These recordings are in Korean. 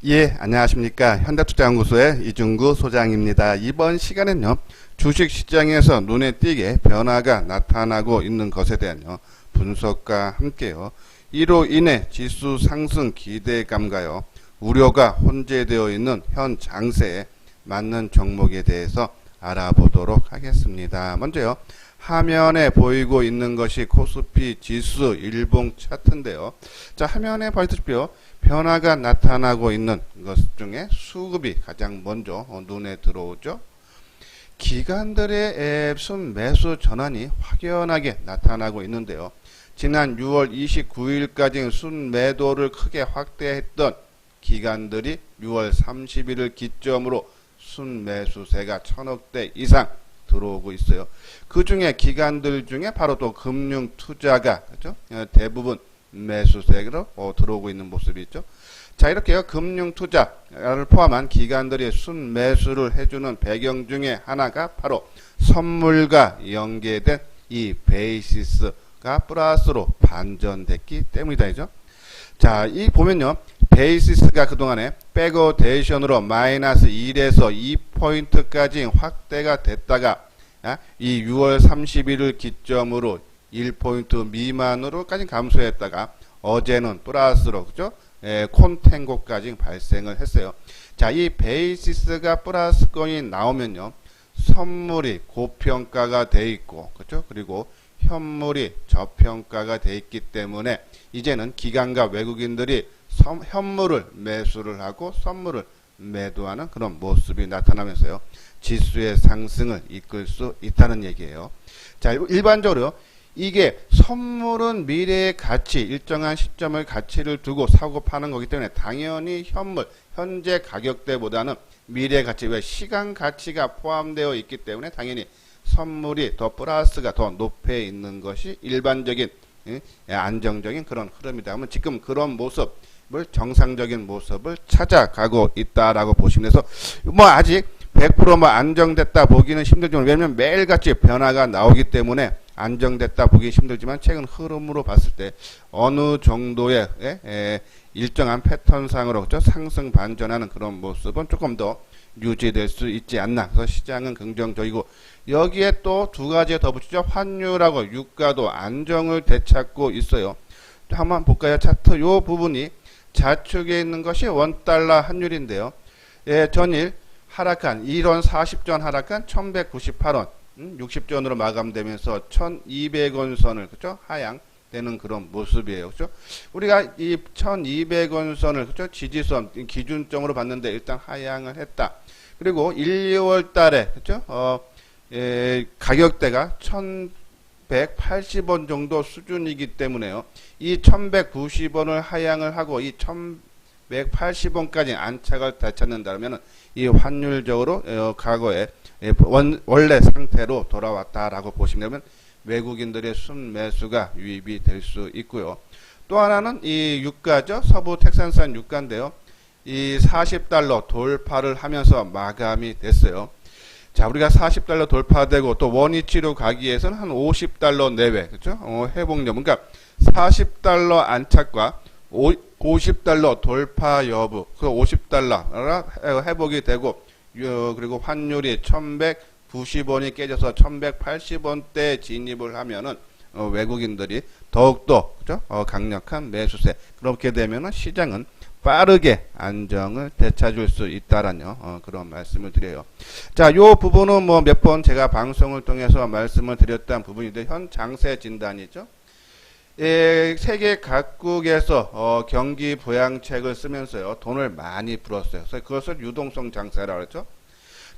예, 안녕하십니까. 현대투자연구소의 이중구 소장입니다. 이번 시간은요, 주식시장에서 눈에 띄게 변화가 나타나고 있는 것에 대한 분석과 함께요, 이로 인해 지수 상승 기대감과요, 우려가 혼재되어 있는 현 장세에 맞는 종목에 대해서 알아보도록 하겠습니다. 먼저요, 화면에 보이고 있는 것이 코스피 지수 일봉 차트인데요. 자, 화면에 보시다시피요, 변화가 나타나고 있는 것 중에 수급이 가장 먼저 눈에 들어오죠. 기관들의 순매수 전환이 확연하게 나타나고 있는데요. 지난 6월 29일까지 순매도를 크게 확대했던 기관들이 6월 30일을 기점으로 순매수세가 1000억대 이상 들어오고 있어요. 그 중에 기관들 중에 바로 또 금융투자가 그렇죠? 대부분 매수세로 들어오고 있는 모습이 있죠. 자, 이렇게요, 금융투자를 포함한 기관들이 순매수를 해주는 배경 중에 하나가 바로 선물과 연계된 이 베이시스가 플러스로 반전됐기 때문이다죠. 자, 이 보면요, 베이시스가 그동안에 백오데이션으로 마이너스 1에서 2포인트까지 확대가 됐다가 이 6월 30일을 기점으로 1포인트 미만으로까지 감소했다가 어제는 플러스로 그죠? 콘탱고까지 발생을 했어요. 자, 이 베이시스가 플러스권이 나오면요, 선물이 고평가가 돼 있고 그죠? 그리고 현물이 저평가가 돼 있기 때문에 이제는 기관과 외국인들이 현물을 매수를 하고 선물을 매도하는 그런 모습이 나타나면서요, 지수의 상승을 이끌 수 있다는 얘기예요. 자, 일반적으로 이게 선물은 미래의 가치, 일정한 시점의 가치를 두고 사고 파는 거기 때문에 당연히 현물, 현재 가격대보다는 미래 가치, 왜 시간 가치가 포함되어 있기 때문에 당연히 선물이 더 플러스가 더 높에 있는 것이 일반적인 안정적인 그런 흐름이다. 하면 지금 그런 모습을 정상적인 모습을 찾아가고 있다라고 보시면 돼서 아직 100% 안정됐다 보기는 힘들지만, 왜냐면 매일같이 변화가 나오기 때문에 안정됐다 보기 힘들지만 최근 흐름으로 봤을 때 어느 정도의 일정한 패턴상으로 그렇죠? 상승 반전하는 그런 모습은 조금 더 유지될 수 있지 않나. 그래서 시장은 긍정적이고, 여기에 또 두 가지 더 붙이죠. 환율하고 유가도 안정을 되찾고 있어요. 한번 볼까요? 차트 요 부분이 좌측에 있는 것이 원달러 환율인데요. 전일 하락한 1원 40전 하락한 1198원 60전으로 마감되면서 1200원 선을 그렇죠? 하향되는 그런 모습이에요. 그렇죠? 우리가 이 1200원 선을 그렇죠? 지지선 기준점으로 봤는데 일단 하향을 했다. 그리고 1, 2월 달에 그렇죠? 가격대가 1180원 정도 수준이기 때문에요. 이 1190원을 하향을 하고 이 1180원까지 안착을 되찾는다면 이 환율적으로 과거에 원래 상태로 돌아왔다라고 보시면 되면 외국인들의 순매수가 유입이 될 수 있고요. 또 하나는 이 유가죠. 서부 텍사스산 유가인데요. 이 40달러 돌파를 하면서 마감이 됐어요. 자, 우리가 40달러 돌파되고 또 원위치로 가기 위해서는 한 50달러 내외, 그렇죠? 회복력. 그러니까 40달러 안착과 50달러 돌파 여부, 그 50달러가 회복이 되고, 그리고 환율이 1190원이 깨져서 1180원대 진입을 하면은 외국인들이 더욱더 그죠? 강력한 매수세. 그렇게 되면은 시장은 빠르게 안정을 되찾을 수 있다라는 그런 말씀을 드려요. 자, 요 부분은 몇 번 제가 방송을 통해서 말씀을 드렸던 부분인데, 현 장세 진단이죠. 세계 각국에서 경기 부양책을 쓰면서요, 돈을 많이 풀었어요. 그래서 그것을 유동성 장세라고 그랬죠.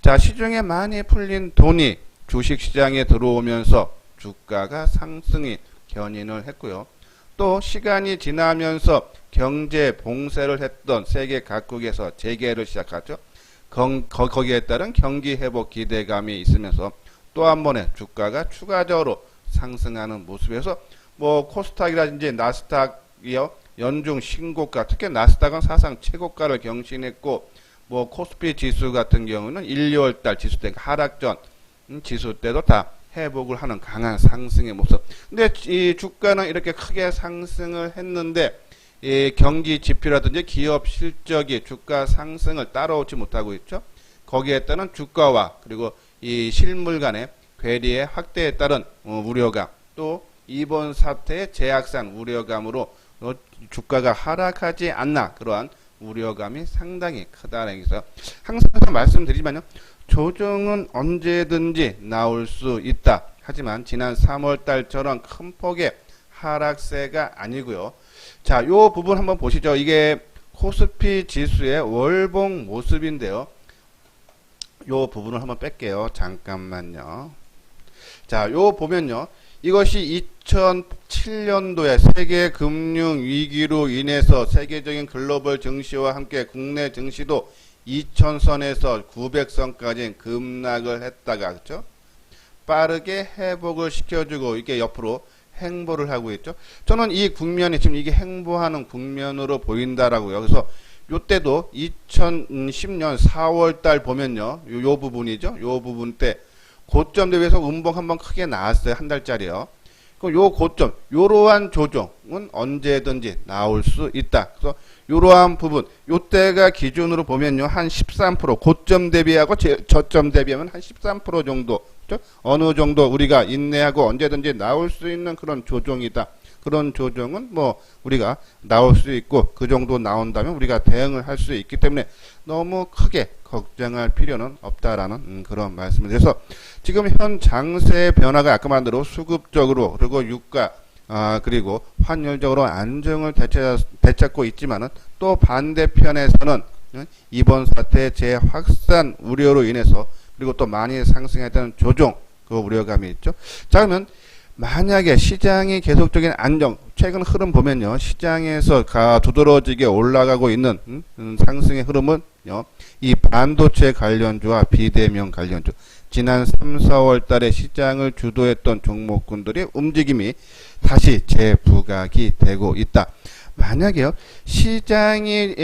자, 시중에 많이 풀린 돈이 주식시장에 들어오면서 주가가 상승이 견인을 했고요. 또 시간이 지나면서 경제 봉쇄를 했던 세계 각국에서 재개를 시작하죠. 거기에 따른 경기 회복 기대감이 있으면서 또 한 번에 주가가 추가적으로 상승하는 모습에서 코스닥이라든지 나스닥이요, 연중 신고가, 특히 나스닥은 사상 최고가를 경신했고, 코스피 지수 같은 경우는 1, 2월달 지수 때 하락전 지수 때도 다 회복을 하는 강한 상승의 모습. 근데 이 주가는 이렇게 크게 상승을 했는데 이 경기 지표라든지 기업 실적이 주가 상승을 따라오지 못하고 있죠. 거기에 따른 주가와 그리고 이 실물 간의 괴리의 확대에 따른 우려감, 또 이번 사태의 재확산 우려감으로 주가가 하락하지 않나, 그러한 우려감이 상당히 크다는 얘기죠. 항상 말씀드리지만요, 조정은 언제든지 나올 수 있다. 하지만 지난 3월달처럼 큰 폭의 하락세가 아니고요. 자, 요 부분 한번 보시죠. 이게 코스피 지수의 월봉 모습인데요. 요 부분을 한번 뺄게요. 잠깐만요. 자, 요 보면요. 이것이 2007년도에 세계 금융 위기로 인해서 세계적인 글로벌 증시와 함께 국내 증시도 2000선에서 900선까지 급락을 했다가, 그렇죠? 빠르게 회복을 시켜주고 이게 옆으로 행보를 하고 있죠. 저는 이 국면이 지금 이게 행보하는 국면으로 보인다라고요. 그래서 요때도 2010년 4월달 보면요, 요 부분이죠. 요 부분 때 고점 대비해서 음봉 한번 크게 나왔어요. 한 달짜리요. 그럼 요 고점, 요러한 조정은 언제든지 나올 수 있다. 그래서 요러한 부분, 요때가 기준으로 보면요, 한 13%, 고점 대비하고 저점 대비하면 한 13% 정도, 그렇죠? 어느 정도 우리가 인내하고 언제든지 나올 수 있는 그런 조정이다. 그런 조정은 뭐 우리가 나올 수 있고, 그 정도 나온다면 우리가 대응을 할 수 있기 때문에 너무 크게 걱정할 필요는 없다라는 그런 말씀을 드려서, 지금 현 장세의 변화가 아까 말한 대로 수급적으로 그리고 유가 그리고 환율적으로 안정을 되찾고 있지만은, 또 반대편에서는 이번 사태의 재확산 우려로 인해서 그리고 또 많이 상승했다는 조정 그 우려감이 있죠. 자, 그러면 만약에 시장이 계속적인 안정, 최근 흐름 보면요, 시장에서 두드러지게 올라가고 있는 상승의 흐름은요, 이 반도체 관련주와 비대면 관련주, 지난 3, 4월 달에 시장을 주도했던 종목군들의 움직임이 다시 재부각이 되고 있다. 만약에요, 시장이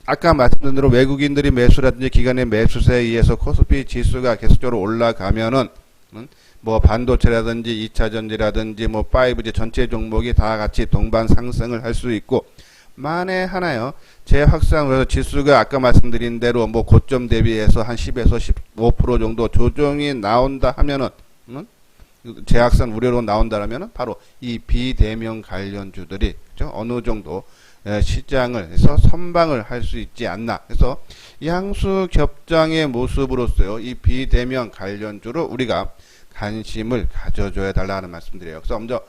아까 말씀드린 대로 외국인들이 매수라든지 기관의 매수세에 의해서 코스피 지수가 계속적으로 올라가면은 뭐 반도체라든지 2차전지라든지 뭐 5G 전체 종목이 다 같이 동반 상승을 할 수 있고, 만에 하나요, 재확산으로 해서 지수가 아까 말씀드린 대로 뭐 고점 대비해서 한 10에서 15% 정도 조정이 나온다 하면은, 재확산 우려로 나온다라면은 바로 이 비대면 관련주들이, 그렇죠? 어느 정도 시장을 해서 선방을 할 수 있지 않나. 그래서 양수 겹장의 모습으로서요, 이 비대면 관련주를 우리가 관심을 가져줘야 달라는 말씀드려요. 그래서 먼저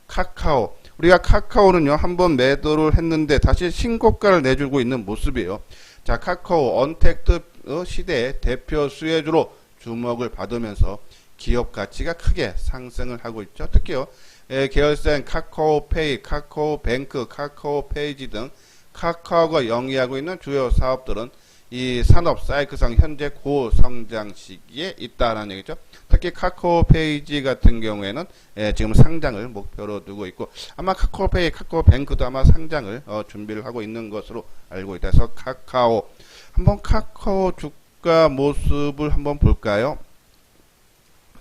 카카오, 우리가 카카오는요, 한번 매도를 했는데 다시 신고가를 내주고 있는 모습이에요. 자, 카카오 언택트 시대의 대표 수혜주로 주목을 받으면서 기업 가치가 크게 상승을 하고 있죠. 특히요, 계열사인 카카오페이, 카카오뱅크, 카카오페이지 등 카카오가 영위하고 있는 주요 사업들은 이 산업 사이클상 현재 고성장 시기에 있다는 얘기죠. 특히 카카오페이지 같은 경우에는 지금 상장을 목표로 두고 있고, 아마 카카오페이, 카카오뱅크도 아마 상장을 준비를 하고 있는 것으로 알고 있다. 그래서 카카오, 한번 카카오 주가 모습을 한번 볼까요?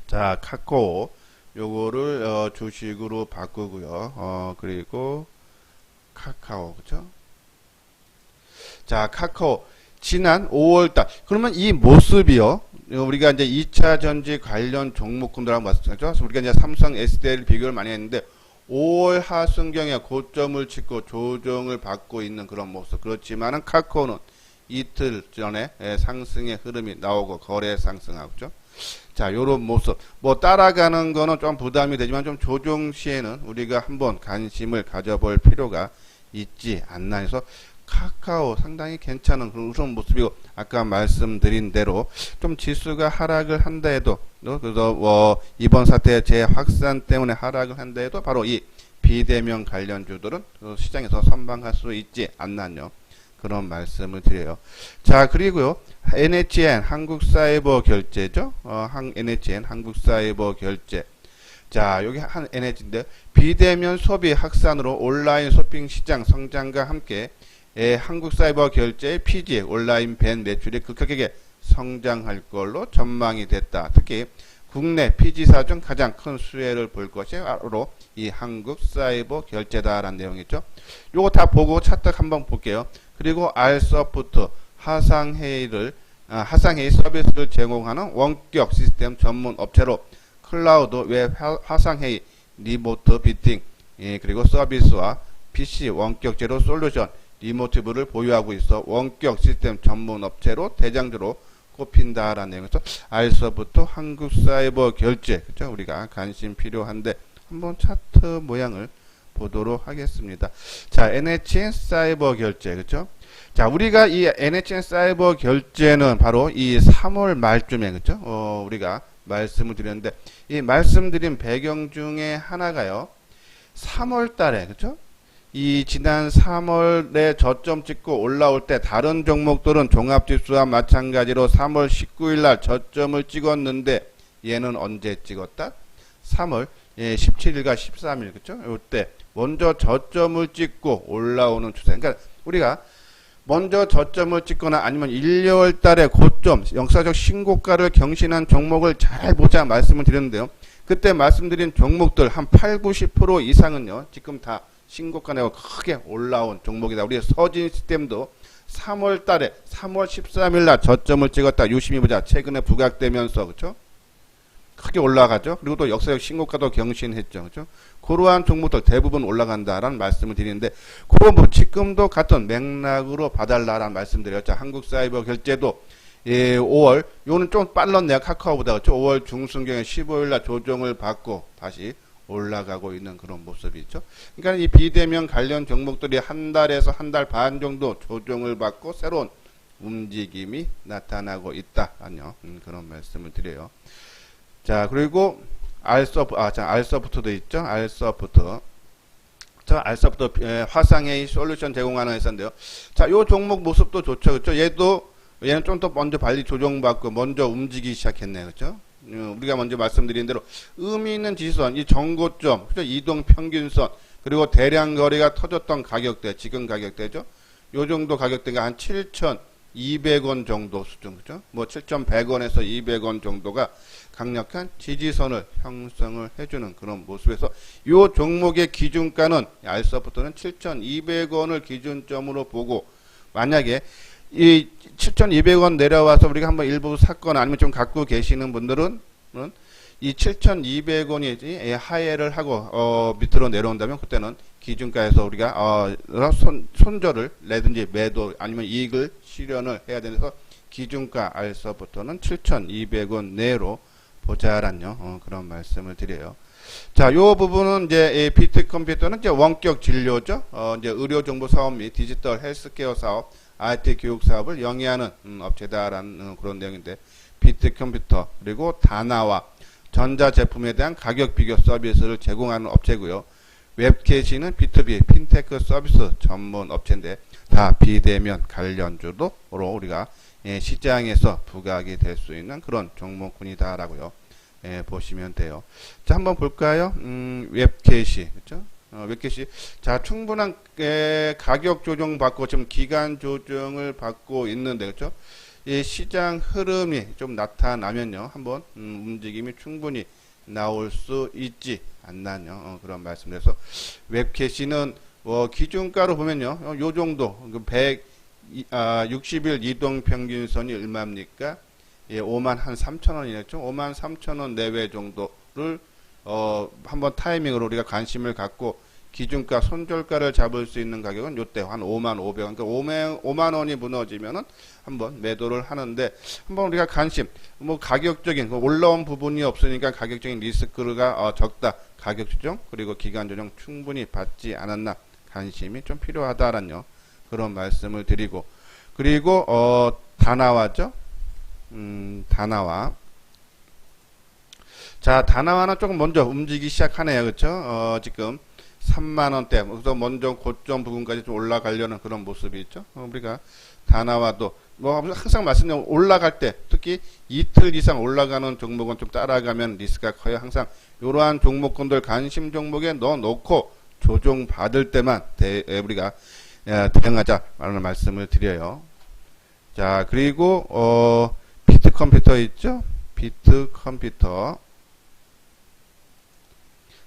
자, 카카오 요거를 주식으로 바꾸고요. 그리고 카카오, 그죠? 자, 카카오 지난 5월달, 그러면 이 모습이요, 우리가 이제 2차 전지 관련 종목군들하고 맞췄죠. 우리가 이제 삼성 SDL 비교를 많이 했는데 5월 하순경에 고점을 찍고 조정을 받고 있는 그런 모습. 그렇지만은 카카오는 이틀 전에 상승의 흐름이 나오고 거래 상승하고죠. 자, 요런 모습. 뭐 따라가는 거는 좀 부담이 되지만 좀 조정 시에는 우리가 한번 관심을 가져볼 필요가 있지 않나 해서 카카오 상당히 괜찮은 그런 우선 모습이고, 아까 말씀드린 대로 좀 지수가 하락을 한다 해도, 그래서 이번 사태의 재확산 때문에 하락을 한다 해도 바로 이 비대면 관련주들은 시장에서 선방할 수 있지 않나요? 그런 말씀을 드려요. 자, 그리고요, NHN 한국사이버결제죠. NHN 한국사이버결제. 자, 여기 한 NH인데 비대면 소비 확산으로 온라인 쇼핑 시장 성장과 함께 한국사이버결제의 PG 온라인 밴 매출이 급격하게 성장할 걸로 전망이 됐다. 특히 국내 피지사 중 가장 큰 수혜를 볼 것이 바로 이 한국사이버결제다라는 내용이죠. 요거 다 보고 차트 한번 볼게요. 그리고 알서프트 화상회의 서비스를 제공하는 원격 시스템 전문 업체로 클라우드 웹 화상회의, 리모트 미팅, 그리고 서비스와 PC 원격 제로 솔루션, 리모티브를 보유하고 있어 원격 시스템 전문 업체로 대장주로 꼽힌다라는 내용에서 알서부터 한국사이버결제, 그죠? 우리가 관심 필요한데 한번 차트 모양을 보도록 하겠습니다. 자, NHN 사이버결제, 그죠? 자, 우리가 이 NHN 사이버결제는 바로 이 3월 말쯤에, 그죠? 우리가 말씀을 드렸는데 이 말씀드린 배경 중에 하나가요. 3월 달에, 그죠? 이 지난 3월에 저점 찍고 올라올 때 다른 종목들은 종합지수와 마찬가지로 3월 19일 날 저점을 찍었는데 얘는 언제 찍었다? 3월 17일과 13일, 그죠? 이때 먼저 저점을 찍고 올라오는 추세. 그러니까 우리가 먼저 저점을 찍거나 아니면 1, 2월 달에 고점, 역사적 신고가를 경신한 종목을 잘 보자 말씀을 드렸는데요. 그때 말씀드린 종목들 한 8, 90% 이상은요. 지금 다 신고가 내고 크게 올라온 종목이다. 우리 서진 시스템도 3월 달에 3월 13일 날 저점을 찍었다. 유심히 보자. 최근에 부각되면서, 그렇죠? 크게 올라가죠. 그리고 또 역사적 신고가도 경신했죠. 그렇죠? 그러한 종목들 대부분 올라간다라는 말씀을 드리는데 그거 뭐 지금도 같은 맥락으로 봐달라라는 말씀드렸죠. 한국사이버결제도 5월 요는 좀 빨랐네요. 카카오보다. 그렇죠? 5월 중순경에 15일 날 조정을 받고 다시 올라가고 있는 그런 모습이죠. 그러니까 이 비대면 관련 종목들이 한 달에서 한 달 반 정도 조정을 받고 새로운 움직임이 나타나고 있다라는 그런 말씀을 드려요. 자, 그리고 알서프트도 있죠. 알서프트 화상회의 솔루션 제공하는 회사인데요. 자, 요 종목 모습도 좋죠. 그렇죠? 얘는 좀 더 먼저 빨리 조정받고 먼저 움직이기 시작했네요. 그렇죠? 우리가 먼저 말씀드린 대로 의미 있는 지수선, 이 정고점, 그죠? 이동 평균선, 그리고 대량 거래가 터졌던 가격대, 지금 가격대죠. 요 정도 가격대가 한 7,200원 정도 수준, 그죠? 뭐 7,100원에서 200원 정도가 강력한 지지선을 형성을 해주는 그런 모습에서 요 종목의 기준가는 알서부터는 7,200원을 기준점으로 보고 만약에 이 7,200원 내려와서 우리가 한번 일부 샀거나 아니면 좀 갖고 계시는 분들은 이 7,200원이 하회를 하고 밑으로 내려온다면 그때는 기준가에서 우리가 손절을 내든지 매도 아니면 이익을 실현을 해야 되면서 기준가 알서부터는 7,200원 내로 보자란요. 그런 말씀을 드려요. 자, 요 부분은 이제 비트컴퓨터는 이제 원격 진료죠. 이제 의료 정보 사업 및 디지털 헬스케어 사업, IT 교육 사업을 영위하는 업체다라는 그런 내용인데 비트컴퓨터 그리고 다나와 전자제품에 대한 가격 비교 서비스를 제공하는 업체고요. 웹캐시는 B2B 핀테크 서비스 전문 업체인데 다 비대면 관련주로 우리가 시장에서 부각이 될 수 있는 그런 종목군이다라고요. 보시면 돼요. 자, 한번 볼까요? 웹캐시, 그렇죠? 웹캐시. 자, 충분한 가격 조정 받고 지금 기간 조정을 받고 있는데, 그렇죠? 이 시장 흐름이 좀 나타나면요, 한번 움직임이 충분히 나올 수 있지 않나요? 그런 말씀드려서 웹캐시는 기준가로 보면요, 요 정도 160일 이동 평균선이 얼마입니까? 5만 한 3천원이랬죠. 5만 3천원 내외 정도를 한번 타이밍으로 우리가 관심을 갖고 기준가 손절가를 잡을 수 있는 가격은 요때 한 5만 500원. 그러니까 5만 원이 무너지면은 한번 매도를 하는데 한번 우리가 관심 뭐 가격적인 올라온 부분이 없으니까 가격적인 리스크가 적다. 가격 조정 그리고 기간 조정 충분히 받지 않았나 관심이 좀 필요하다라는 그런 말씀을 드리고 그리고 다나와죠. 다나와. 자, 다나와는 조금 먼저 움직이기 시작하네요. 그렇죠? 지금 3만원대, 그래서 먼저 고점 부분까지 좀 올라가려는 그런 모습이 있죠. 우리가 다나와도 뭐 항상 말씀드리면 올라갈 때 특히 이틀 이상 올라가는 종목은 좀 따라가면 리스크가 커요. 항상 이러한 종목군들 관심 종목에 넣어놓고 조정 받을 때만 우리가 대응하자라는 말씀을 드려요. 자, 그리고 비트컴퓨터 있죠? 비트컴퓨터.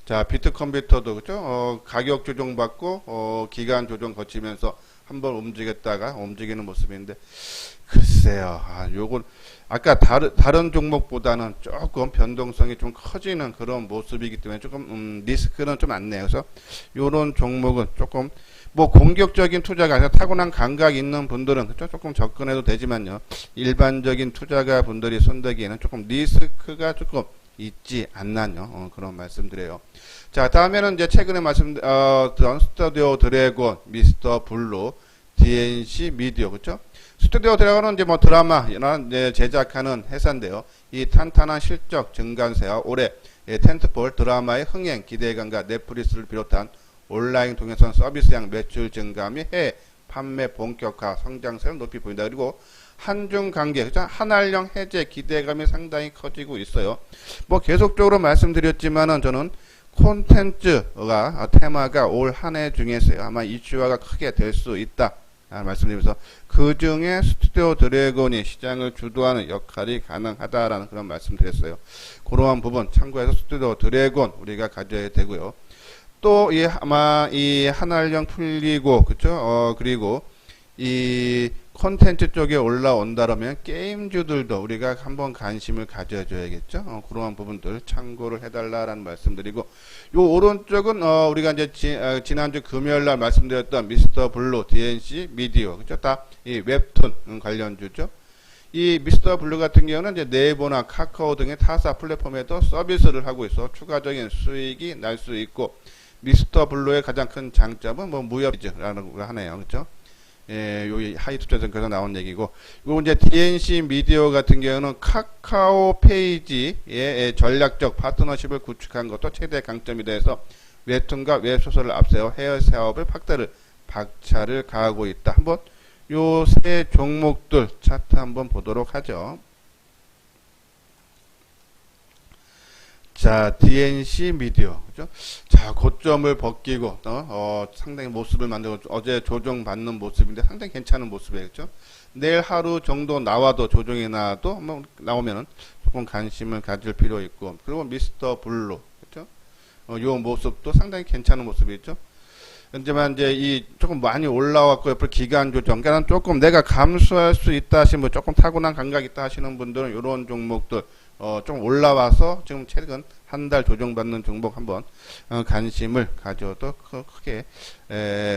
자, 비트컴퓨터도 그죠? 가격 조정 받고 기간 조정 거치면서 한번 움직였다가 움직이는 모습인데, 글쎄요. 요건 아까 다른 종목보다는 조금 변동성이 좀 커지는 그런 모습이기 때문에 조금 리스크는 좀 많네요. 그래서 요런 종목은 조금 뭐 공격적인 투자가 아니라 타고난 감각 있는 분들은 그쵸? 조금 접근해도 되지만요. 일반적인 투자가 분들이 손대기에는 조금 리스크가 조금 있지 않나요? 그런 말씀드려요. 자, 다음에는 이제 최근에 드던 스튜디오 드래곤, 미스터 블루, DNC 미디어, 그쵸? 스튜디오 드래곤은 이제 뭐 드라마나 이제 제작하는 회사인데요. 이 탄탄한 실적 증가세와 올해 텐트폴 드라마의 흥행 기대감과 넷플릭스를 비롯한 온라인 동영상 서비스량 매출 증가 및 해외 판매 본격화 성장세를 높이 보인다. 그리고 한중 관계, 그죠? 한알령 해제 기대감이 상당히 커지고 있어요. 뭐 계속적으로 말씀드렸지만은 저는 콘텐츠가 테마가 올 한 해 중에서요. 아마 이슈화가 크게 될 수 있다. 말씀드리면서 그 중에 스튜디오 드래곤이 시장을 주도하는 역할이 가능하다라는 그런 말씀드렸어요. 그러한 부분 참고해서 스튜디오 드래곤 우리가 가져야 되고요. 또 아마 이 한알령 풀리고 그쵸? 그리고 이 콘텐츠 쪽에 올라온다라면 게임주들도 우리가 한번 관심을 가져줘야겠죠. 그러한 부분들 참고를 해달라라는 말씀드리고, 요 오른쪽은 우리가 이제 지난주 금요일날 말씀드렸던 미스터 블루, DNC 미디어, 그죠? 다 이 웹툰 관련주죠. 이 미스터 블루 같은 경우는 이제 네이버나 카카오 등의 타사 플랫폼에도 서비스를 하고 있어 추가적인 수익이 날 수 있고, 미스터 블루의 가장 큰 장점은 뭐 무협이라는 거 하네요, 그렇죠? 예, 여기 하이투자증권에서 나온 얘기고, 그리고 이제 DNC 미디어 같은 경우는 카카오 페이지의 전략적 파트너십을 구축한 것도 최대 강점이 돼서 웹툰과 웹소설을 앞세워 해외 사업을 박차를 가하고 있다. 한번 요 세 종목들 차트 한번 보도록 하죠. 자, DNC 미디어, 그죠? 자, 고점을 벗기고, 상당히 모습을 만들고, 어제 조정받는 모습인데 상당히 괜찮은 모습이에요, 그죠? 내일 하루 정도 나와도, 조정이 나와도, 나오면은 조금 관심을 가질 필요 있고, 그리고 미스터 블루, 그죠? 요 모습도 상당히 괜찮은 모습이죠? 하지만 이제 이 조금 많이 올라왔고, 옆으로 기간 조정, 그러니까 조금 내가 감수할 수 있다 하시는 분, 조금 타고난 감각 있다 하시는 분들은 이런 종목들, 좀 올라와서 지금 최근 한 달 조정받는 종목 한번 관심을 가져도 크게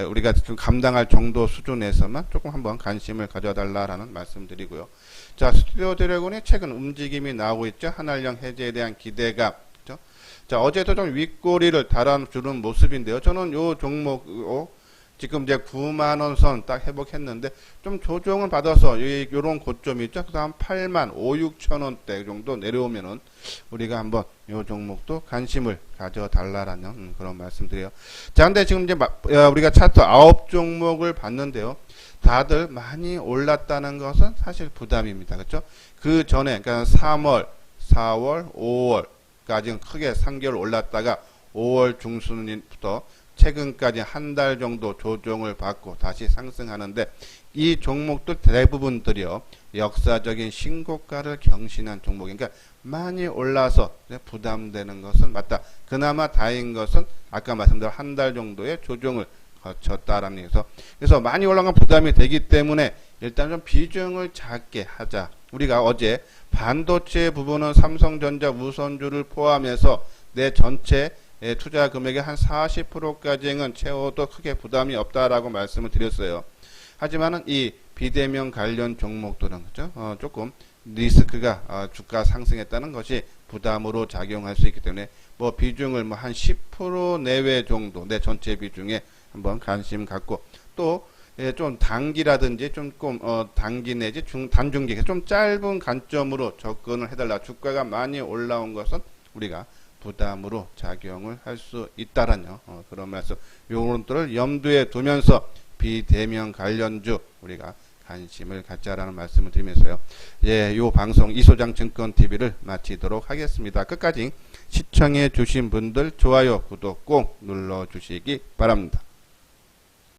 우리가 좀 감당할 정도 수준에서만 조금 한번 관심을 가져달라라는 말씀드리고요. 자, 스튜디오 드래곤이 최근 움직임이 나오고 있죠. 한알령 해제에 대한 기대감. 그렇죠? 자, 어제도 좀 윗꼬리를 달아주는 모습인데요. 저는 요 종목 지금 이제 9만원 선 딱 회복했는데 좀 조정을 받아서 요런 고점이 있죠. 그 다음 8만 5, 6천원대 정도 내려오면은 우리가 한번 요 종목도 관심을 가져달라라는 그런 말씀드려요. 자, 근데 지금 이제 우리가 차트 9종목을 봤는데요. 다들 많이 올랐다는 것은 사실 부담입니다. 그렇죠? 그 전에 그러니까 3월, 4월, 5월까지는 크게 3개월 올랐다가 5월 중순부터 최근까지 한 달 정도 조정을 받고 다시 상승하는데, 이 종목들 대부분들이요 역사적인 신고가를 경신한 종목이니까 많이 올라서 부담되는 것은 맞다. 그나마 다행인 것은 아까 말씀드린 한 달 정도의 조정을 거쳤다라는 얘기에서, 그래서 많이 올라간 부담이 되기 때문에 일단 좀 비중을 작게 하자. 우리가 어제 반도체 부분은 삼성전자 우선주를 포함해서 내 전체 투자 금액의 한 40%까지는 채워도 크게 부담이 없다라고 말씀을 드렸어요. 하지만은 이 비대면 관련 종목들은 그죠? 조금 리스크가 주가 상승했다는 것이 부담으로 작용할 수 있기 때문에 뭐 비중을 뭐 한 10% 내외 정도 내 전체 비중에 한번 관심 갖고, 또 좀 단기라든지 조금 단기 내지 단중기 좀 짧은 관점으로 접근을 해달라. 주가가 많이 올라온 것은 우리가 부담으로 작용을 할 수 있다라는 그런 말씀, 요런들을 염두에 두면서 비대면 관련주 우리가 관심을 갖자라는 말씀을 드리면서요. 예, 요 방송 이소장 증권 TV를 마치도록 하겠습니다. 끝까지 시청해 주신 분들 좋아요, 구독 꼭 눌러 주시기 바랍니다.